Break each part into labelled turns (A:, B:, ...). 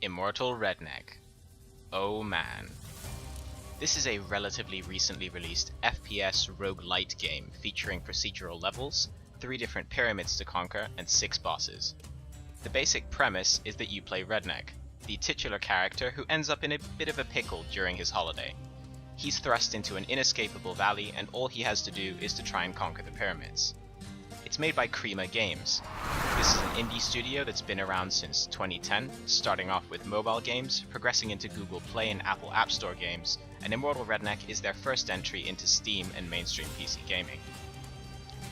A: Immortal Redneck. Oh man. This is a relatively recently released FPS roguelite game featuring procedural levels, 3 different pyramids to conquer, and 6 bosses. The basic premise is that you play Redneck, the titular character who ends up in a bit of a pickle during his holiday. He's thrust into an inescapable valley and all he has to do is to try and conquer the pyramids. It's made by Crema Games. This is an indie studio that's been around since 2010, starting off with mobile games, progressing into Google Play and Apple App Store games, and Immortal Redneck is their first entry into Steam and mainstream PC gaming.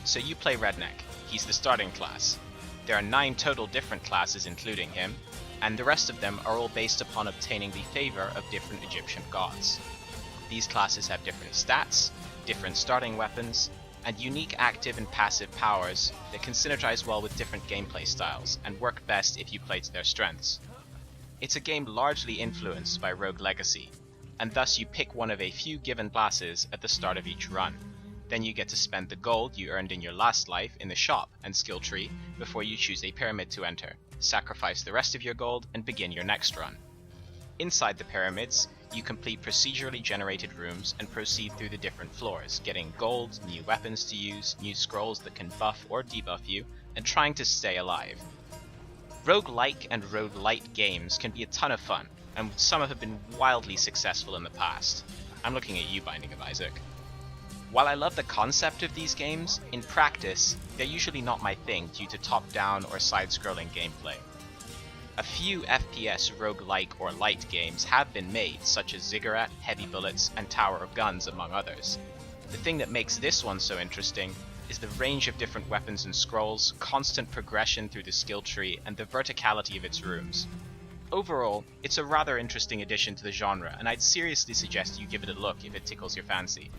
A: So you play Redneck, he's the starting class. There are 9 total different classes including him, and the rest of them are all based upon obtaining the favor of different Egyptian gods. These classes have different stats, different starting weapons, and unique active and passive powers that can synergize well with different gameplay styles and work best if you play to their strengths. It's a game largely influenced by Rogue Legacy, and thus you pick one of a few given classes at the start of each run. Then you get to spend the gold you earned in your last life in the shop and skill tree before you choose a pyramid to enter, sacrifice the rest of your gold, and begin your next run. Inside the pyramids, you complete procedurally generated rooms and proceed through the different floors, getting gold, new weapons to use, new scrolls that can buff or debuff you, and trying to stay alive. Roguelike and roguelite games can be a ton of fun, and some have been wildly successful in the past. I'm looking at you, Binding of Isaac. While I love the concept of these games, in practice, they're usually not my thing due to top-down or side-scrolling gameplay. A few FPS roguelike or light games have been made, such as Ziggurat, Heavy Bullets, and Tower of Guns, among others. The thing that makes this one so interesting is the range of different weapons and scrolls, constant progression through the skill tree, and the verticality of its rooms. Overall, it's a rather interesting addition to the genre, and I'd seriously suggest you give it a look if it tickles your fancy.